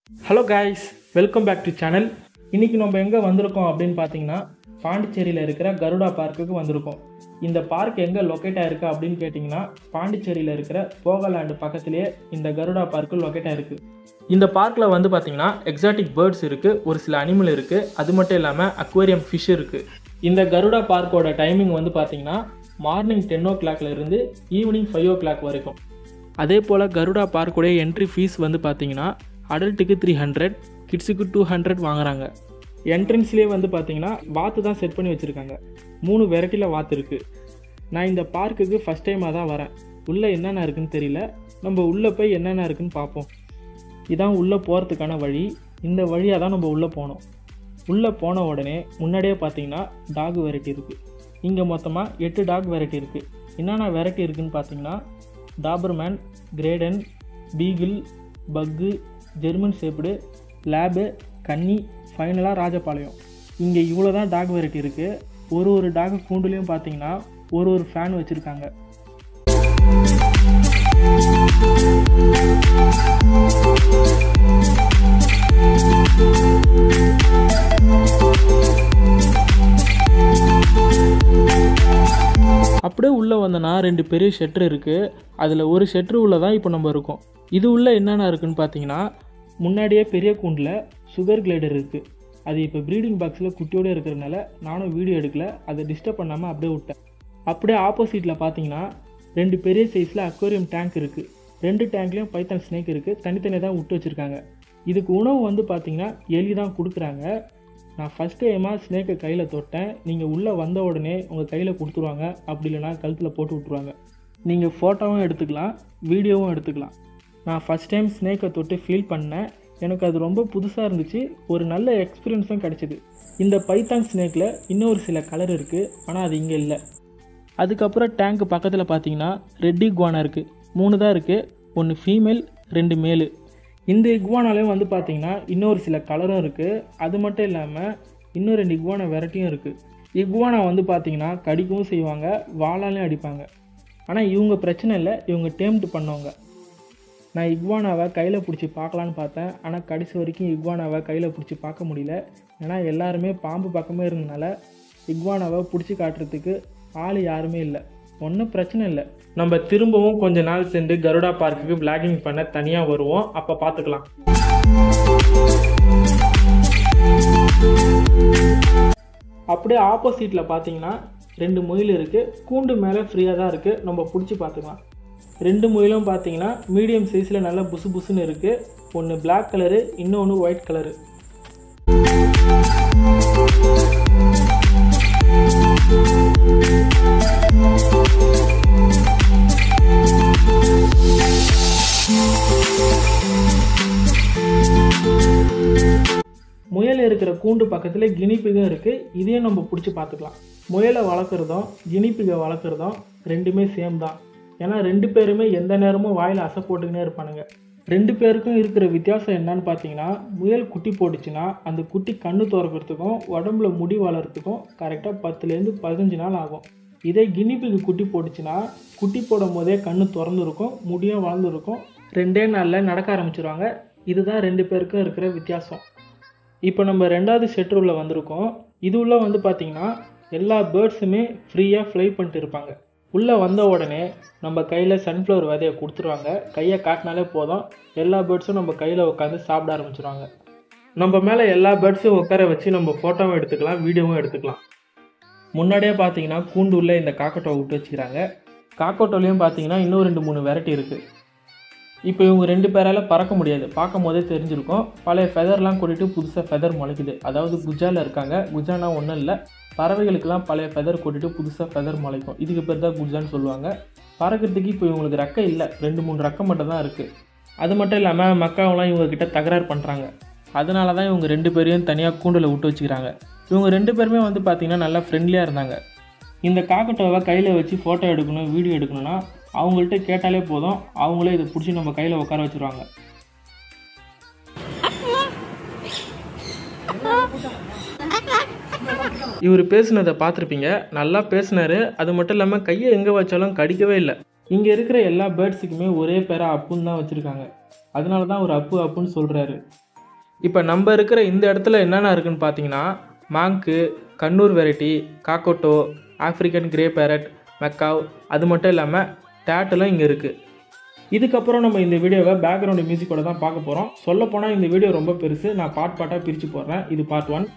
Hello guys, welcome back to channel. இன்றைக்கி நம்ம எங்கே வந்திருக்கோம் அப்படின்னு பார்த்தீங்கன்னா, பாண்டிச்சேரியில் இருக்கிற கருடா பார்க்குக்கு வந்திருக்கோம். இந்த பார்க் எங்கே லொக்கேட் ஆகிருக்கு அப்படின்னு கேட்டிங்கன்னா, பாண்டிச்சேரியில் இருக்கிற போகலாண்டு பக்கத்துலேயே இந்த கருடா பார்க்கு லொக்கேட் ஆகிருக்கு. இந்த பார்க்கில் வந்து பார்த்திங்கன்னா எக்ஸாட்டிக் பேர்ட்ஸ் இருக்குது, ஒரு சில அனிமல் இருக்குது, அது மட்டும் இல்லாமல் அக்வேரியம் ஃபிஷ் இருக்குது. இந்த கருடா பார்க்கோட டைமிங் வந்து பார்த்திங்கன்னா மார்னிங் 10 o'clock இருந்து ஈவினிங் 5 o'clock வரைக்கும். அதே போல் கருடா பார்க்குடைய என்ட்ரி ஃபீஸ் வந்து பார்த்திங்கன்னா அடல்ட்டுக்கு 300, கிட்ஸுக்கு 200 வாங்குறாங்க. என்ட்ரன்ஸ்லேயே வந்து பார்த்தீங்கன்னா வாத்து தான் செட் பண்ணி வச்சுருக்காங்க. 3 வெரைட்டியில் வாத்து இருக்குது. நான் இந்த பார்க்குக்கு ஃபஸ்ட் டைமாக தான் வரேன். உள்ளே என்னென்ன இருக்குதுன்னு தெரியல. நம்ம உள்ளே போய் என்னென்ன இருக்குதுன்னு பார்ப்போம். இதான் உள்ளே போகிறதுக்கான வழி. இந்த வழியாக தான் நம்ம உள்ளே போனோம். உள்ளே போன உடனே முன்னாடியே பார்த்தீங்கன்னா டாக் வெரைட்டி இருக்குது. இங்கே மொத்தமாக 8 டாக் வெரைட்டி இருக்குது. என்னென்ன வெரைட்டி இருக்குதுன்னு பார்த்தீங்கன்னா டாபர்மேன், கிரேடன், பீகிள், பக்கு, ஜெர்மன் ஷேப்டு, லேபு, கன்னி, ஃபைனலாக ராஜபாளையம். இங்கே இவ்வளோ தான் டாக் வெரைட்டி இருக்குது. ஒரு டாக் கூண்டுலேயும் பார்த்தீங்கன்னா ஒரு ஃபேன் வச்சுருக்காங்க. அப்படியே உள்ளே வந்தோன்னா 2 பெரிய ஷெட்ரு இருக்குது. அதில் ஒரு ஷெட்ரு உள்ளே தான் இப்போ நம்ம இருக்கோம். இது உள்ளே என்னென்ன இருக்குதுன்னு பார்த்தீங்கன்னா, முன்னாடியே பெரிய கூண்டில் சுகர் கிளைடர் இருக்குது. அது இப்போ ப்ரீடிங் பாக்ஸில் குட்டியோடு இருக்கிறதுனால நானும் வீடியோ எடுக்கலை, அதை டிஸ்டர்ப் பண்ணாமல் அப்படியே விட்டேன். அப்படியே ஆப்போசிட்டில் பார்த்தீங்கன்னா 2 பெரிய சைஸில் அக்வேரியம் டேங்க் இருக்குது. 2 டேங்க்லேயும் பைத்தான் ஸ்னேக் இருக்குது. தனித்தனியாக தான் விட்டு வச்சுருக்காங்க. இதுக்கு உணவு வந்து பார்த்திங்கன்னா எலி தான் கொடுக்குறாங்க. நான் ஃபஸ்ட் டைமாக ஸ்னேக்கை கையில் தொட்டேன். நீங்கள் உள்ளே வந்த உடனே உங்கள் கையில் கொடுத்துருவாங்க, அப்படி இல்லைனா கழுத்தில் போட்டு விட்ருவாங்க. நீங்கள் ஃபோட்டோவும் எடுத்துக்கலாம், வீடியோவும் எடுத்துக்கலாம். நான் ஃபஸ்ட் டைம் ஸ்னேக்கை தொட்டு ஃபீல் பண்ணேன். எனக்கு அது ரொம்ப புதுசாக இருந்துச்சு. ஒரு நல்ல எக்ஸ்பீரியன்ஸும் கிடச்சிது. இந்த பைத்தான் ஸ்னேக்கில் இன்னொரு சில கலர் இருக்குது, ஆனால் அது இங்கே இல்லை. அதுக்கப்புறம் டேங்க்கு பக்கத்தில் பார்த்தீங்கன்னா ரெட் இக்வானா இருக்குது. 3 தான் இருக்குது. 1 ஃபீமேல், 2 மேலு. இந்த இக்வானாலையும் வந்து பார்த்திங்கன்னா இன்னொரு சில கலரும் இருக்குது. அது மட்டும் இல்லாமல் இன்னும் 2 இக்வானா வெரைட்டியும் இருக்குது. இக்வானா வந்து பார்த்திங்கன்னா கடிக்கவும் செய்வாங்க, வாளாலையும் அடிப்பாங்க. ஆனால் இவங்க பிரச்சனை இல்லை, இவங்க டேம்டு பண்ணவங்க. நான் இக்வானாவை கையில் பிடிச்சி பார்க்கலான்னு பார்த்தேன். ஆனால் கடைசி வரைக்கும் இக்வானாவை கையில் பிடிச்சி பார்க்க முடியல. ஏன்னா எல்லாருமே பாம்பு பக்கமே இருந்தனால இக்வானாவை பிடிச்சி காட்டுறதுக்கு ஆள் யாருமே இல்லை. ஒன்றும் பிரச்சனை இல்லை. நம்ம திரும்பவும் கொஞ்ச நாள் சென்று கருடா பார்க்குக்கு விளாகிங் பண்ண தனியாக வருவோம். அப்போ பார்த்துக்கலாம். அப்படியே ஆப்போசிட்டில் பார்த்தீங்கன்னா 2 முயல் இருக்குது. கூண்டு மேலே ஃப்ரீயாக தான் இருக்குது, நம்ம பிடிச்சி பார்த்துக்கலாம். 2 முயலும் பார்த்தீங்கன்னா மீடியம் சைஸில் நல்லா புசு புசுன்னு இருக்குது. ஒன்று பிளாக் கலரு, இன்னொன்று ஒயிட் கலரு. முயல் இருக்கிற கூண்டு பக்கத்தில் கினிப்பிகம் இருக்குது. இதையும் நம்ம பிடிச்சி பார்த்துக்கலாம். முயலை வளர்க்குறதும் கினிப்பிகை வளர்க்குறதும் ரெண்டுமே சேம் தான். ஏன்னா 2 பேருமே எந்த நேரமும் வாயில் அசை போட்டுக்கினே இருப்பானுங்க. 2 பேருக்கும் இருக்கிற வித்தியாசம் என்னன்னு பார்த்தீங்கன்னா, முயல் குட்டி போட்டுச்சுன்னா அந்த குட்டி கண்ணு திறக்கிறதுக்கும் உடம்புல முடி வளர்கிறதுக்கும் கரெக்டாக 10லேருந்து 15 நாள் ஆகும். இதே கினிப்பிக்கு குட்டி போட்டுச்சுன்னா குட்டி போடும் போதே கண்ணு திறந்துருக்கும், முடியும் வளர்ந்துருக்கும். 2 நாளில் நடக்க ஆரம்பிச்சிருவாங்க. இதுதான் 2 பேருக்கும் இருக்கிற வித்தியாசம். இப்போ நம்ம 2வது ஷெட்ரு உள்ள வந்திருக்கோம். இது உள்ள வந்து பார்த்திங்கன்னா எல்லா பேர்ட்ஸுமே ஃப்ரீயாக ஃப்ளை பண்ணிட்டு இருப்பாங்க. உள்ளே வந்த உடனே நம்ம கையில் சன்ஃப்ளவர் விதையை கொடுத்துருவாங்க. கையை காட்டினாலே போதும், எல்லா பேர்ட்ஸும் நம்ம கையில் உட்காந்து சாப்பிட ஆரம்பிச்சிருவாங்க. நம்ம மேலே எல்லா பேர்ட்ஸும் உட்கார வச்சு நம்ம ஃபோட்டோவும் எடுத்துக்கலாம், வீடியோவும் எடுத்துக்கலாம். முன்னாடியே பார்த்தீங்கன்னா கூண்டு உள்ளே இந்த காக்கட்டோ விட்டு வச்சுக்கிறாங்க. காக்கட்டோலையும் பார்த்தீங்கன்னா இன்னும் 2-3 வெரைட்டி இருக்குது. இப்போ இவங்க 2 பேரால் பறக்க முடியாது, பார்க்கும் போதே தெரிஞ்சிருக்கும். பழைய ஃபெதர்லாம் கூட்டிகிட்டு புதுசாக ஃபெதர் முளைக்குது. அதாவது குஜாவில் இருக்காங்க. குஜானா ஒன்றும் இல்லை, பறவைகளுக்கெல்லாம் பழைய ஃபெதர் கூட்டிகிட்டு புதுசாக ஃபெதர் முளைக்கும். இதுக்கு பேர் தான் குஜான்னு சொல்லுவாங்க. பறக்கிறதுக்கு இப்போ இவங்களுக்கு ரெக்கை இல்லை, 2-3 ரெக்கை மட்டும் தான் இருக்குது. அது மட்டும் இல்லாமல் மக்காவெல்லாம் இவங்ககிட்ட தகராறு பண்ணுறாங்க. அதனால தான் இவங்க 2 பேரையும் தனியாக கூண்டில் விட்டு வச்சுக்கிறாங்க. இவங்க 2 பேருமே வந்து பார்த்திங்கன்னா நல்லா ஃப்ரெண்ட்லியாக இருந்தாங்க. இந்த காக்கட்டோவை கையில் வச்சு ஃபோட்டோ எடுக்கணும், வீடியோ எடுக்கணும்னா அவங்கள்ட்ட கேட்டாலே போதும், அவங்களே இதை பிடிச்சி நம்ம கையில் உட்கார வச்சுருவாங்க. இவர் பேசுனதை பார்த்துருப்பீங்க, நல்லா பேசினார். அது மட்டும் இல்லாமல் கையை எங்கே வச்சாலும் கடிக்கவே இல்லை. இங்கே இருக்கிற எல்லா பேர்ட்ஸுக்குமே ஒரே பேராக அப்புன்னு தான் வச்சுருக்காங்க. அதனால தான் அவர் அப்புன்னு சொல்கிறாரு. இப்போ நம்ம இருக்கிற இந்த இடத்துல என்னென்ன இருக்குதுன்னு பார்த்தீங்கன்னா மாங்கு, Kannur variety, cockatoo, African grey parrot, macaw, அது மட்டும் இல்லாமல் டேட்டெல்லாம் இங்கே இருக்குது. இதுக்கப்புறம் நம்ம இந்த வீடியோவை பேக்ரவுண்டு மியூசிக்கோட தான் பார்க்க போகிறோம். சொல்லப்போனால் இந்த வீடியோ ரொம்ப பெருசு, நான் பார்ட்டாக பிரித்து போடுறேன். இது பார்ட் 1.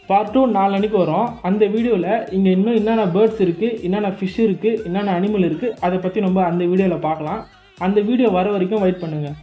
பார்ட் 2 நாளைக்கு வரும். அந்த வீடியோவில் இங்கே இன்னும் என்னென்ன பேர்ட்ஸ் இருக்குது, என்னென்ன ஃபிஷ் இருக்குது, என்னென்ன அனிமல் இருக்குது, அதை பற்றி நம்ம அந்த வீடியோவில் பார்க்கலாம். அந்த வீடியோ வர வரைக்கும் வெயிட் பண்ணுங்கள்.